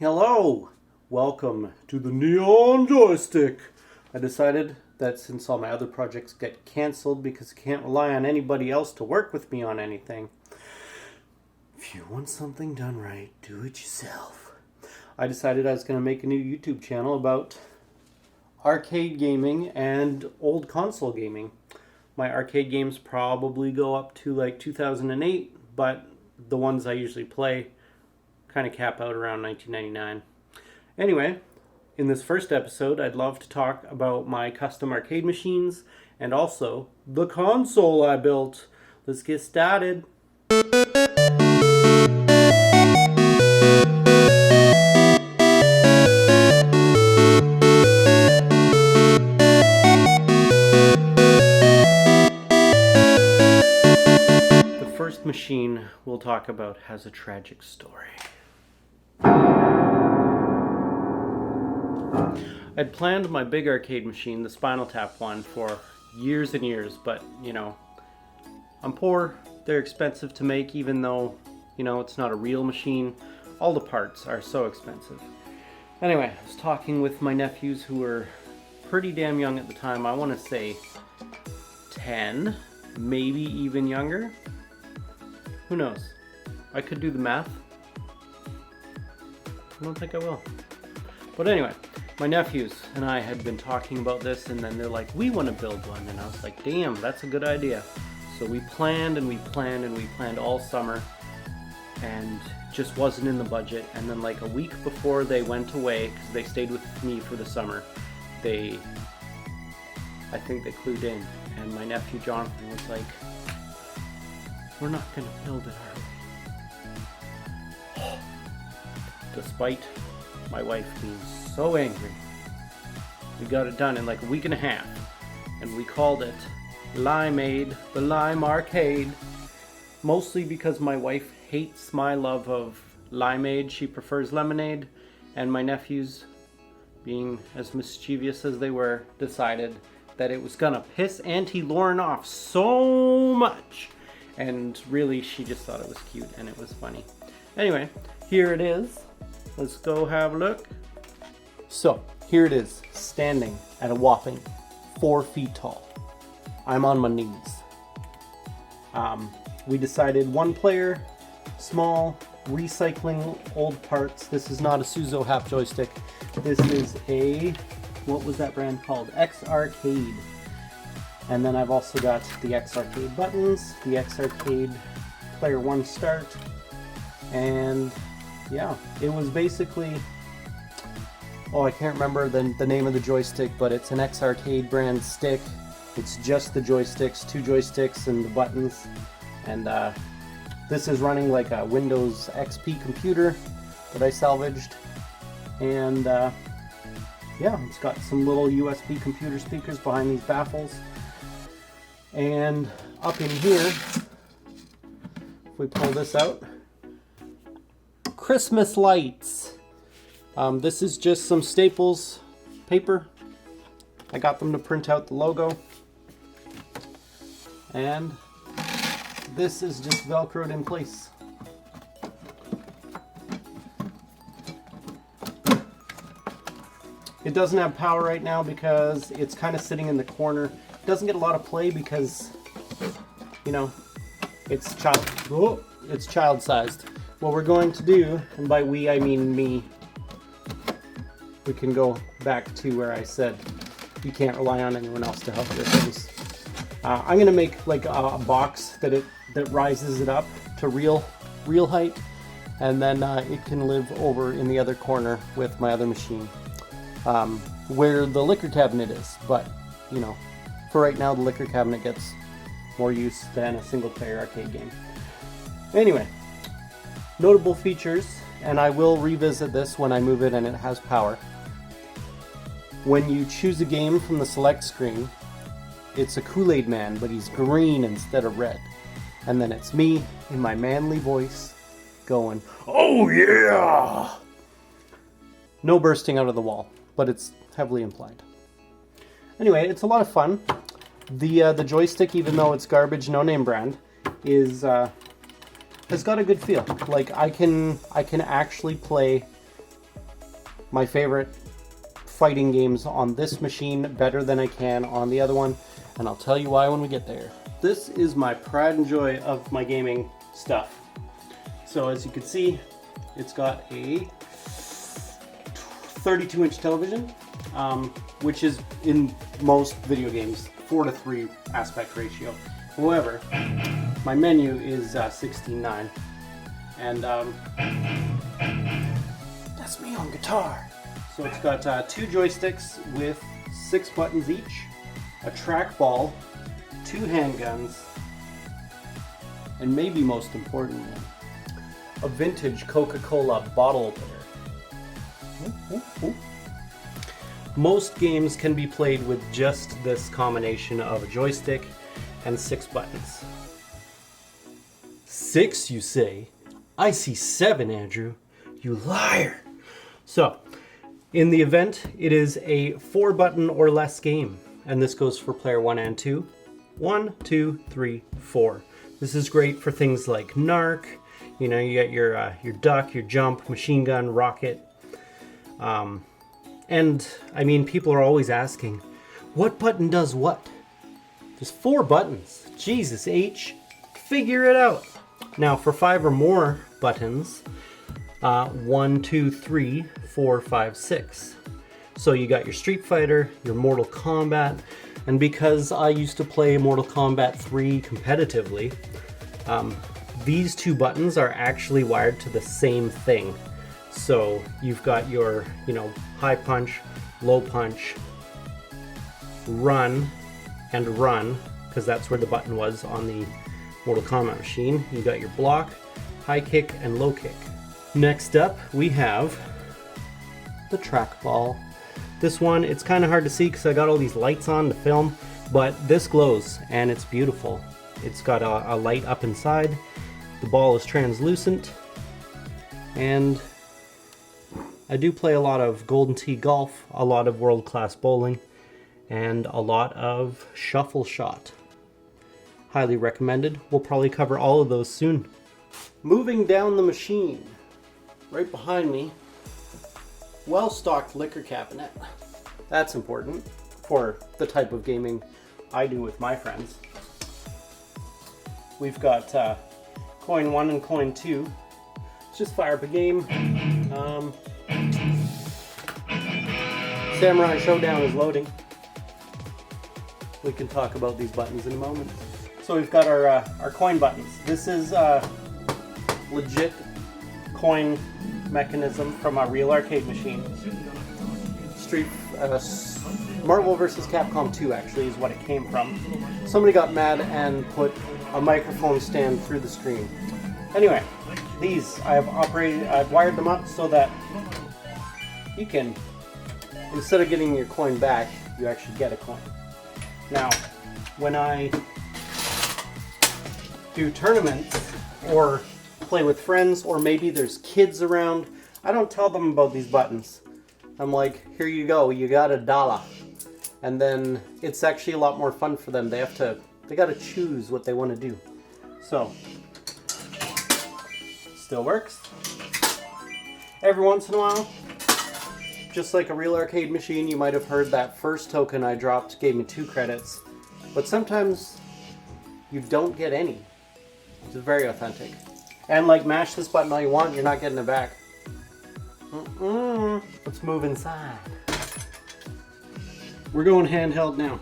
Hello! Welcome to the Neon JHoystick. I decided that since all my other projects get cancelled because I can't rely on anybody else to work with me on anything, if you want something done right, do it yourself. I decided I was going to make a new YouTube channel about arcade gaming and old console gaming. My arcade games probably go up to like 2008, but the ones I usually play kind of cap out around 1999. Anyway, in this first episode, I'd love to talk about my custom arcade machines and also the console I built. Let's get started. The first machine we'll talk about has a tragic story. I'd planned my big arcade machine, the Spinal Tap one, for years and years, but, I'm poor, they're expensive to make, even though, it's not a real machine. All the parts are so expensive. Anyway, I was talking with my nephews who were pretty damn young at the time. I want to say 10, maybe even younger. Who knows? I could do the math. I don't think I will. But anyway, my nephews and I had been talking about this, and then they're like, we want to build one. And I was like, damn, that's a good idea. So we planned and we planned and we planned all summer, and just wasn't in the budget. And then like a week before they went away, because they stayed with me for the summer, I think they clued in. And my nephew Jonathan was like, we're not going to build it, are we? Despite my wife being so angry, we got it done in like a week and a half, and we called it Limeade, the Lime Arcade, mostly because my wife hates my love of limeade. She prefers lemonade, and my nephews, being as mischievous as they were, decided that it was gonna piss Auntie Lauren off so much, and really she just thought it was cute and it was funny. Anyway, here it is. Let's go have a look. So, here it is, standing at a whopping 4 feet tall. I'm on my knees. We decided one player, small, recycling old parts. This is not a Suzo half joystick. This is a, what was that brand called? X-Arcade. And then I've also got the X-Arcade buttons, the X-Arcade player 1 start, and yeah, it was basically, I can't remember the name of the joystick, but it's an X-Arcade brand stick. It's just the joysticks, 2 joysticks and the buttons. And this is running like a Windows XP computer that I salvaged. And yeah, it's got some little USB computer speakers behind these baffles. And up in here, if we pull this out, Christmas lights. This is just some Staples paper. I got them to print out the logo. And this is just Velcroed in place. It doesn't have power right now because it's kind of sitting in the corner. It doesn't get a lot of play because, it's child-sized. What we're going to do, and by we I mean me, we can go back to where I said you can't rely on anyone else to help your things. I'm gonna make like a box that rises it up to real height, and then it can live over in the other corner with my other machine, where the liquor cabinet is. But for right now, the liquor cabinet gets more use than a single player arcade game. Anyway. Notable features, and I will revisit this when I move it and it has power. When you choose a game from the select screen, it's a Kool-Aid Man, but he's green instead of red. And then it's me in my manly voice going, "Oh yeah!" No bursting out of the wall, but it's heavily implied. Anyway, it's a lot of fun. The joystick, even though it's garbage, no name brand, is has got a good feel. Like I can actually play my favorite fighting games on this machine better than I can on the other one, and I'll tell you why when we get there. This is my pride and joy of my gaming stuff. So as you can see, it's got a 32-inch television, which is in most video games 4:3 aspect ratio. However, my menu is 16:9, and that's me on guitar. So it's got 2 joysticks with 6 buttons each, a trackball, 2 handguns, and maybe most importantly, a vintage Coca-Cola bottle opener. Ooh, ooh, ooh. Most games can be played with just this combination of a joystick and 6 buttons. 6, you say? I see 7, Andrew. You liar! So, in the event, it is a 4-button or less game, and this goes for player 1 and 2. 1, 2, 3, 4. This is great for things like Narc. You know, you got your duck, your jump, machine gun, rocket. And I mean, people are always asking, what button does what? There's 4 buttons. Jesus H, figure it out. Now for 5 or more buttons, 1, 2, 3, 4, 5, 6. So you got your Street Fighter, your Mortal Kombat, and because I used to play Mortal Kombat 3 competitively, these 2 buttons are actually wired to the same thing. So you've got your, high punch, low punch, run, and run, because that's where the button was on the Mortal Kombat machine. You got your block, high kick, and low kick. Next up, we have the trackball. This one, it's kind of hard to see because I got all these lights on to film, but this glows and it's beautiful. It's got a light up inside. The ball is translucent, and I do play a lot of Golden Tee golf, a lot of world-class bowling, and a lot of shuffle shot. Highly recommended. We'll probably cover all of those soon. Moving down the machine, right behind me, well-stocked liquor cabinet. That's important for the type of gaming I do with my friends. We've got coin 1 and coin 2. Let's just fire up a game. Samurai Showdown is loading. We can talk about these buttons in a moment. So we've got our coin buttons. This is a legit coin mechanism from a real arcade machine. Marvel vs. Capcom 2 actually is what it came from. Somebody got mad and put a microphone stand through the screen. Anyway, these I've wired them up so that you can, instead of getting your coin back, you actually get a coin. Now, when I do tournaments or play with friends, or maybe there's kids around, I don't tell them about these buttons. I'm like, here you go, you got $1. And then it's actually a lot more fun for them. They gotta choose what they want to do. So, still works. Every once in a while, just like a real arcade machine, you might have heard that first token I dropped gave me 2 credits. But sometimes you don't get any. It's very authentic. And like, mash this button all you want, you're not getting it back. Let's move inside. We're going handheld now.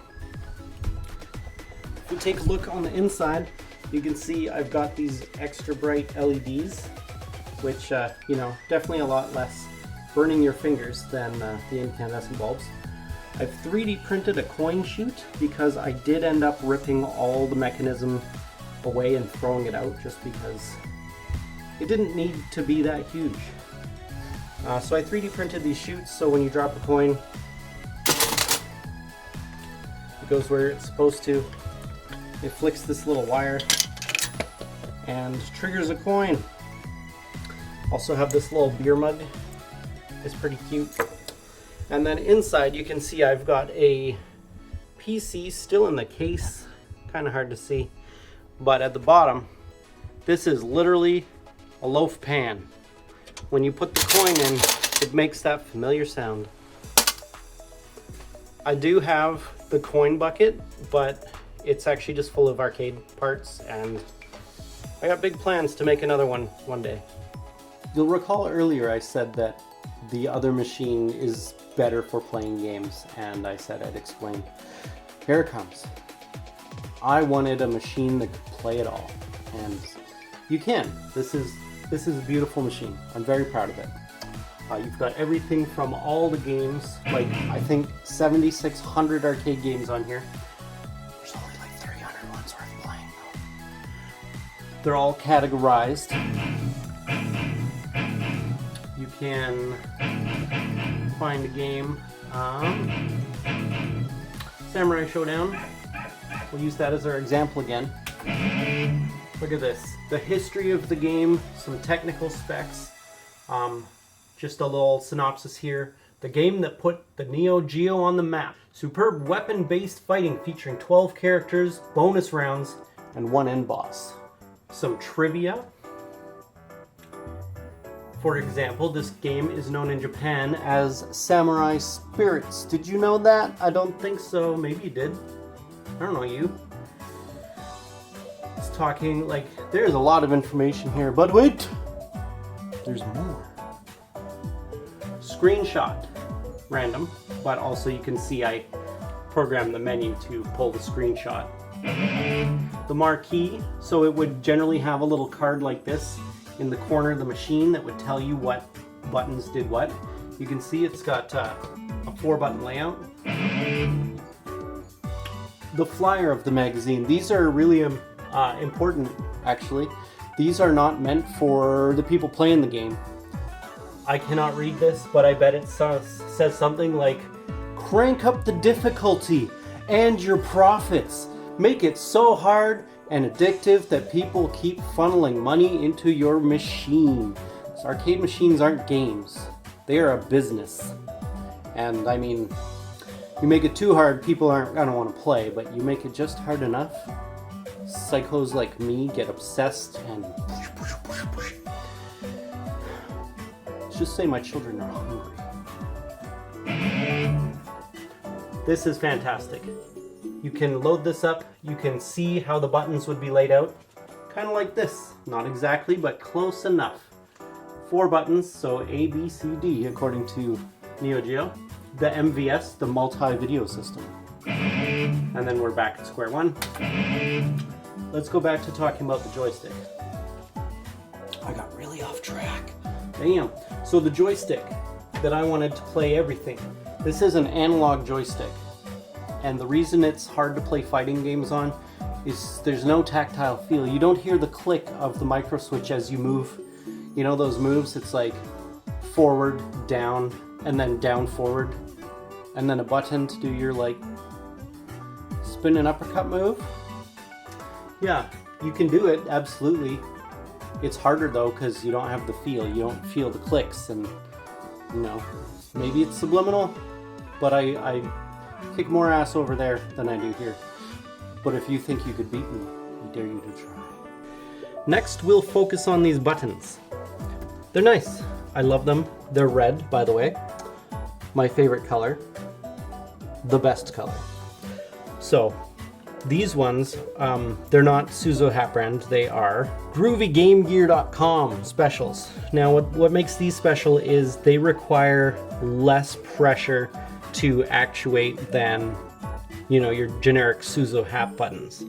If we take a look on the inside, you can see I've got these extra bright LEDs, which, definitely a lot less burning your fingers than the incandescent bulbs. I've 3D printed a coin chute because I did end up ripping all the mechanism away and throwing it out just because it didn't need to be that huge. So I 3D printed these chutes so when you drop a coin, it goes where it's supposed to. It flicks this little wire and triggers a coin. Also have this little beer mug. It's pretty cute. And then inside you can see I've got a PC still in the case. Kind of hard to see. But at the bottom, this is literally a loaf pan. When you put the coin in, it makes that familiar sound. I do have the coin bucket, but it's actually just full of arcade parts, and I got big plans to make another one day. You'll recall earlier I said that the other machine is better for playing games, and I said I'd explain. Here it comes. I wanted a machine that could play it all, and you can. This is a beautiful machine. I'm very proud of it. You've got everything from all the games, like I think 7,600 arcade games on here. There's only like 300 ones worth playing though. They're all categorized. You can find a game. Samurai Showdown. We'll use that as our example again. Look at this. The history of the game, some technical specs. Just a little synopsis here. The game that put the Neo Geo on the map. Superb weapon-based fighting featuring 12 characters, bonus rounds, and one end boss. Some trivia. For example, this game is known in Japan as Samurai Spirits. Did you know that? I don't think so. Maybe you did. I don't know you. It's talking like there's a lot of information here, but wait! There's more. Screenshot. Random, but also you can see I programmed the menu to pull the screenshot. The marquee, so it would generally have a little card like this in the corner of the machine that would tell you what buttons did what. You can see it's got a 4-button layout. The flyer of the magazine. These are really important, actually. These are not meant for the people playing the game. I cannot read this, but I bet it says something like, crank up the difficulty and your profits. Make it so hard and addictive that people keep funneling money into your machine. So arcade machines aren't games. They are a business. And I mean, you make it too hard, people aren't gonna want to play, but you make it just hard enough, psychos like me get obsessed and let's just say my children are hungry. This is fantastic. You can load this up, you can see how the buttons would be laid out. Kind of like this. Not exactly, but close enough. 4 buttons, so A, B, C, D, according to Neo Geo. The MVS, the multi-video system. And then we're back at square one. Let's go back to talking about the joystick. I got really off track. Damn. So the joystick that I wanted to play everything. This is an analog joystick. And the reason it's hard to play fighting games on is there's no tactile feel. You don't hear the click of the micro switch as you move. You know those moves? It's like forward, down, and then down, forward. And then a button to do your like spin and uppercut move. Yeah, you can do it, absolutely. It's harder though because you don't have the feel. You don't feel the clicks and, you know, maybe it's subliminal, but I kick more ass over there than I do here. But if you think you could beat me, I dare you to try. Next, we'll focus on these buttons. They're nice. I love them. They're red, by the way. My favorite color. The best color. So, these ones, they're not Suzo Hat Brand. They are GroovyGameGear.com specials. Now, what makes these special is they require less pressure to actuate than, you know, your generic Suzo hat buttons.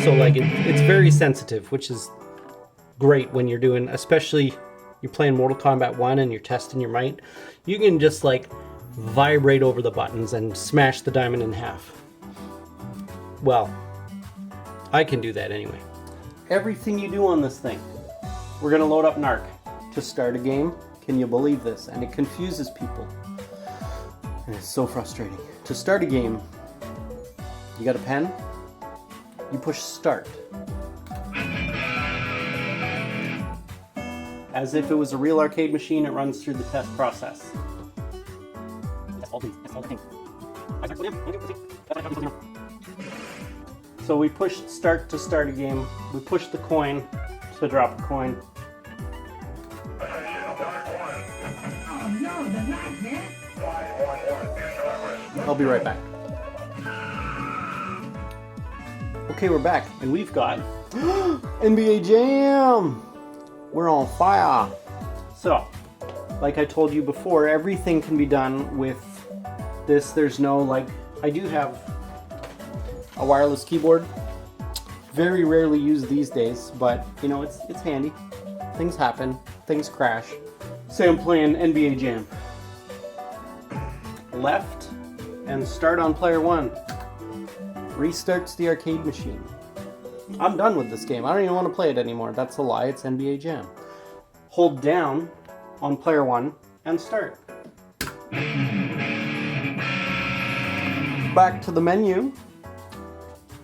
So like it's very sensitive, which is great when you're doing, especially you're playing Mortal Kombat 1 and you're testing your might. You can just like vibrate over the buttons and smash the diamond in half. Well, I can do that anyway. Everything you do on this thing. We're gonna load up Narc to start a game. Can you believe this? And it confuses people. And it's so frustrating. To start a game, you got a pen, you push start. As if it was a real arcade machine, it runs through the test process. So we push start to start a game, we push the coin to drop a coin. Oh no, I'll be right back. Okay, we're back, and we've got NBA Jam! We're on fire! So, like I told you before, everything can be done with this. There's no, like, I do have a wireless keyboard. Very rarely used these days, but, you know, it's handy. Things happen. Things crash. Say I'm playing NBA Jam. Left, and start on player 1. Restarts the arcade machine. I'm done with this game. I don't even want to play it anymore. That's a lie. It's NBA Jam. Hold down on player 1 and start. Back to the menu.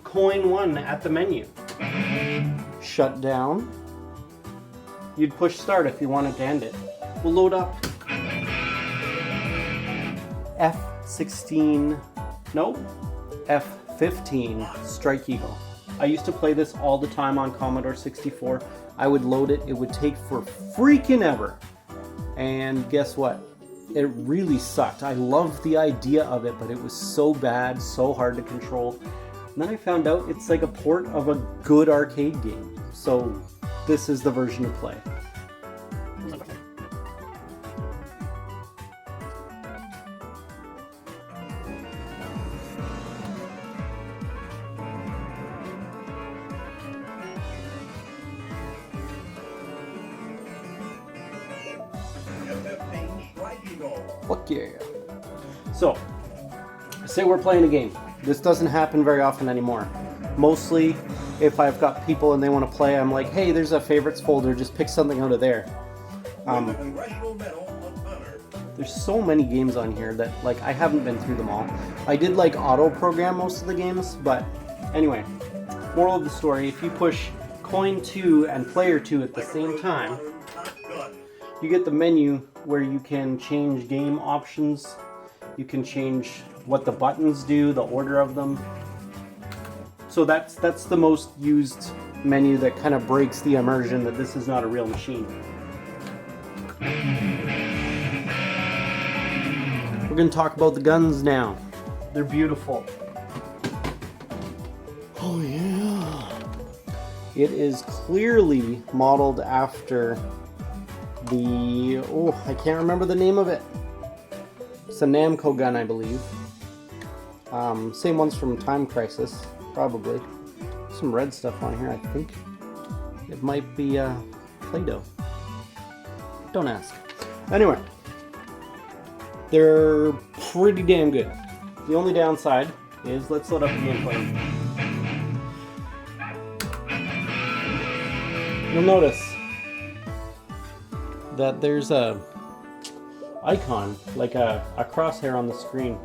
Coin 1 at the menu. Shut down. You'd push start if you wanted to end it. We'll load up. F16. Nope. F15 Strike Eagle. I used to play this all the time on Commodore 64. I would load it. It would take for freaking ever. And guess what? It really sucked. I loved the idea of it, but it was so bad, so hard to control. And then I found out it's like a port of a good arcade game. So this is the version to play. Fuck yeah. So, say we're playing a game. This doesn't happen very often anymore. Mostly, if I've got people and they want to play, I'm like, hey, there's a favorites folder, just pick something out of there. There's so many games on here that, like, I haven't been through them all. I did, like, auto-program most of the games, but anyway. Moral of the story, if you push coin 2 and player 2 at the same time, you get the menu where you can change game options. You can change what the buttons do, the order of them. So that's the most used menu that kind of breaks the immersion that this is not a real machine. We're going to talk about the guns now. They're beautiful. Oh yeah. It is clearly modeled after the, I can't remember the name of it. It's a Namco gun, I believe. Same ones from Time Crisis, probably. Some red stuff on here, I think. It might be Play-Doh. Don't ask. Anyway, they're pretty damn good. The only downside is, let's load up the gameplay. You'll notice that there's a icon, like a crosshair on the screen.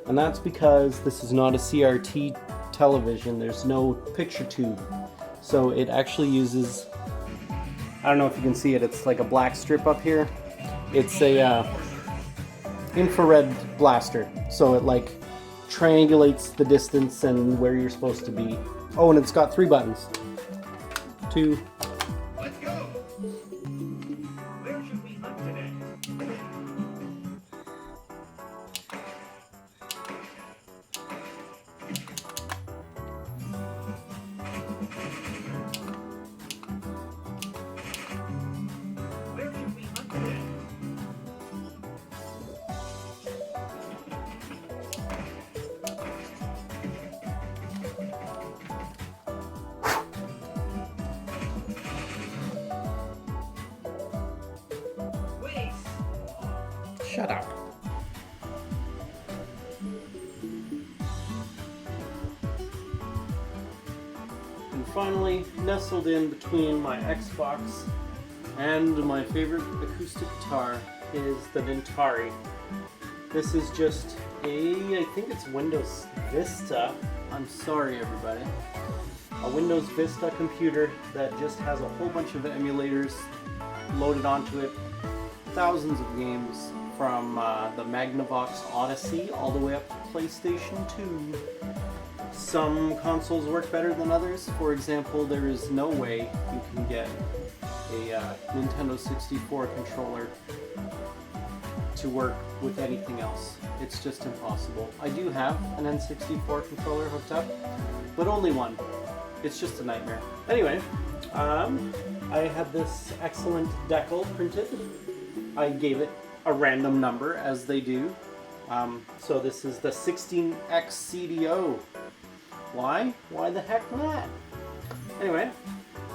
And that's because this is not a CRT television. There's no picture tube. So it actually uses, I don't know if you can see it, it's like a black strip up here. It's a infrared blaster. So it like triangulates the distance and where you're supposed to be. Oh, and it's got 3 buttons. 2. Let's go. Where should we hunt today? Where should we hunt today? Shut up. And finally, nestled in between my Xbox and my favorite acoustic guitar is the Vintari. This is just I think it's Windows Vista. I'm sorry everybody. A Windows Vista computer that just has a whole bunch of emulators loaded onto it. Thousands of games from the Magnavox Odyssey all the way up to PlayStation 2. Some consoles work better than others. For example, there is no way you can get a Nintendo 64 controller to work with anything else. It's just impossible. I do have an N64 controller hooked up, but only one. It's just a nightmare. Anyway, I have this excellent decal printed. I gave it a random number, as they do. So this is the 16X CDO. Why? Why the heck not? Anyway,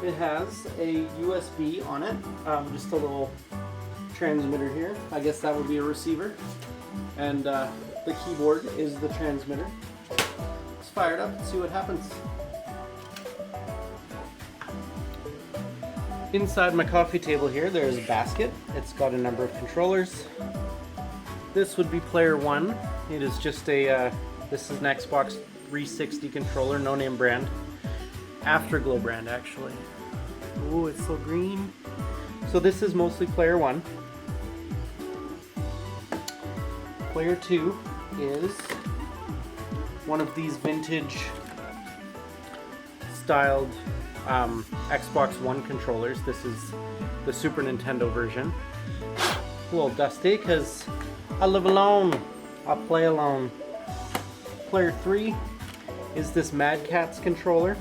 it has a USB on it, just a little transmitter here. I guess that would be a receiver. And the keyboard is the transmitter. Let's fire it up and see what happens. Inside my coffee table here, there's a basket. It's got a number of controllers. This would be player 1. It is just a, this is an Xbox 360 controller, no name brand. Afterglow brand, actually. Oh, it's so green. So this is mostly player 1. Player 2 is one of these vintage styled Xbox One controllers. This is the Super Nintendo version. A little dusty because I live alone. I play alone. Player 3 is this Mad Catz controller.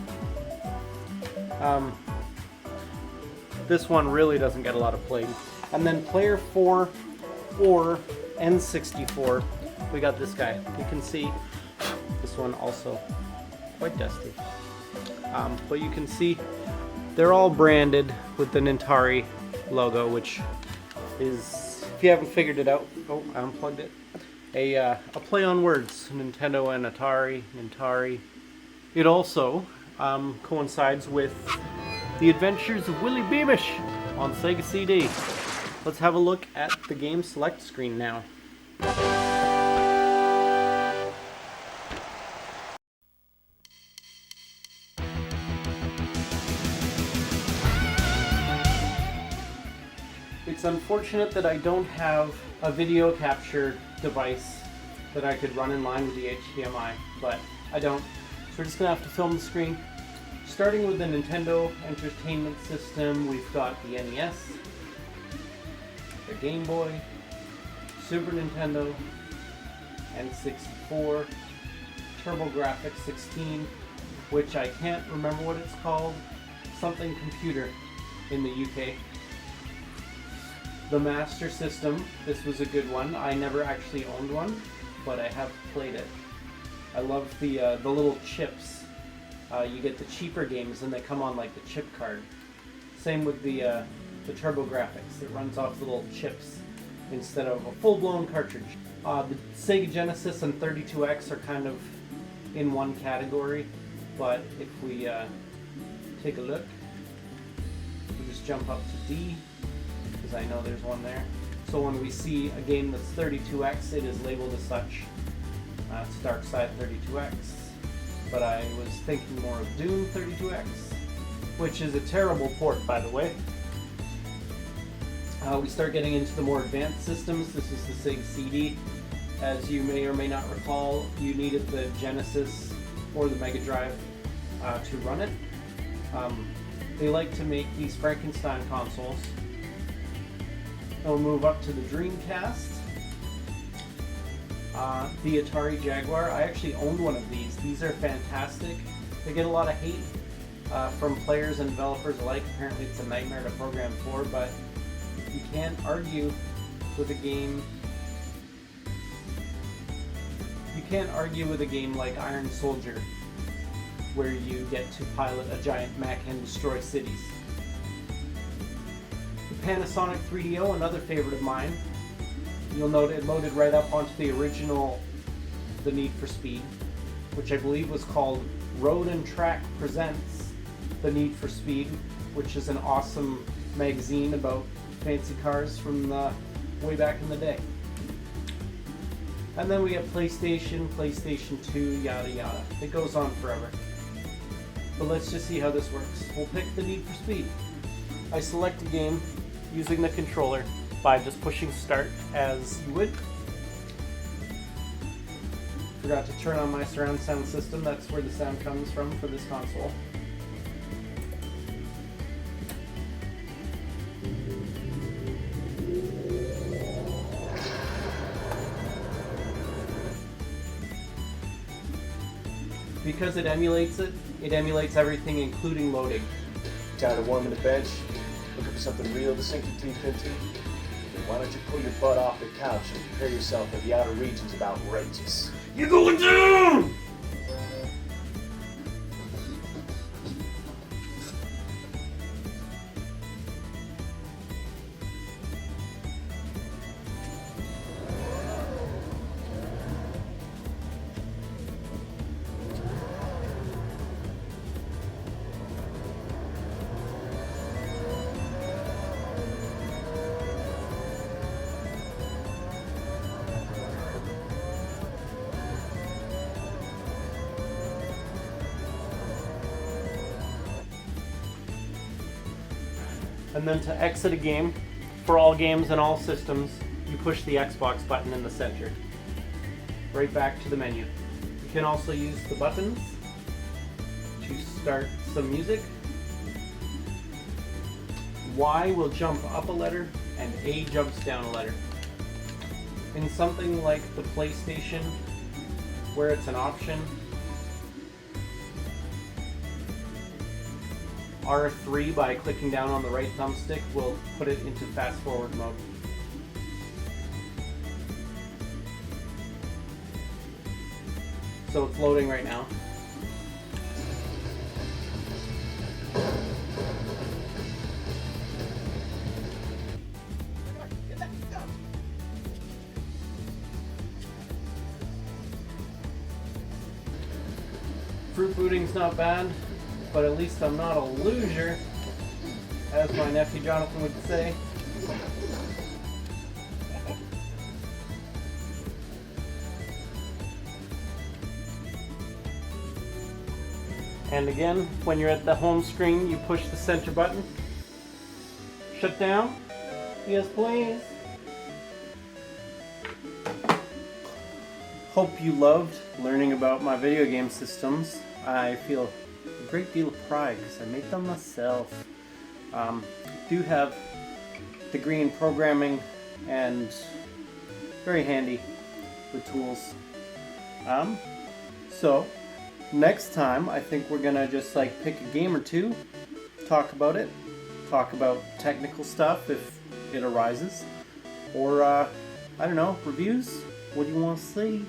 This one really doesn't get a lot of play. And then player 4 or N64, we got this guy. You can see this one also quite dusty. But you can see they're all branded with the Atari logo, which is, if you haven't figured it out, oh, I unplugged it. A play on words, Nintendo and Atari. It also coincides with The Adventures of Willie Beamish on Sega CD. Let's have a look at the game select screen now. It's unfortunate that I don't have a video capture device that I could run in line with the HDMI, but I don't. So we're just going to have to film the screen. Starting with the Nintendo Entertainment System, we've got the NES, the Game Boy, Super Nintendo, N64, TurboGrafx 16, which I can't remember what it's called, something computer in the UK. The Master System, this was a good one. I never actually owned one, but I have played it. I love the little chips. You get the cheaper games and they come on like the chip card. Same with the TurboGrafx. It runs off little chips instead of a full-blown cartridge. The Sega Genesis and 32X are kind of in one category, but if we take a look, we just jump up to D, because I know there's one there. So when we see a game that's 32X, it is labeled as such. It's Dark Side 32X. But I was thinking more of Doom 32X, which is a terrible port, by the way. We start getting into the more advanced systems. This is the Sega CD. As you may or may not recall, you needed the Genesis or the Mega Drive to run it. They like to make these Frankenstein consoles. We'll move up to the Dreamcast. The Atari Jaguar. I actually owned one of these. These are fantastic. They get a lot of hate from players and developers alike. Apparently it's a nightmare to program for, but you can't argue with a game. You can't argue with a game like Iron Soldier, where you get to pilot a giant mech and destroy cities. The Panasonic 3DO, another favorite of mine. You'll note it loaded right up onto the original The Need for Speed, which I believe was called Road and Track Presents The Need for Speed, which is an awesome magazine about fancy cars from way back in the day. And then we have PlayStation, PlayStation 2, yada yada. It goes on forever. But let's just see how this works. We'll pick The Need for Speed. I select a game using the controller by just pushing start as you would. Forgot to turn on my surround sound system. That's where the sound comes from for this console. Because it emulates everything, including loading. Tired of warming the bench? Looking for something real to sink your teeth into? Then why don't you pull your butt off the couch and prepare yourself for the outer regions of outrageous? You're going down! And then to exit a game, for all games and all systems, you push the Xbox button in the center. Right back to the menu. You can also use the buttons to start some music. Y will jump up a letter and A jumps down a letter. In something like the PlayStation, where it's an option, R3 by clicking down on the right thumbstick will put it into fast forward mode. So it's loading right now. Fruit booting's not bad, but at least I'm not a loser, as my nephew Jonathan would say. And again, when you're at the home screen, you push the center button. Shut down. Yes, please. Hope you loved learning about my video game systems. I feel a great deal of pride because I made them myself. Do have a degree in programming and very handy with tools. So next time I think we're gonna just like pick a game or two, talk about it, talk about technical stuff if it arises, or I don't know, reviews. What do you want to see?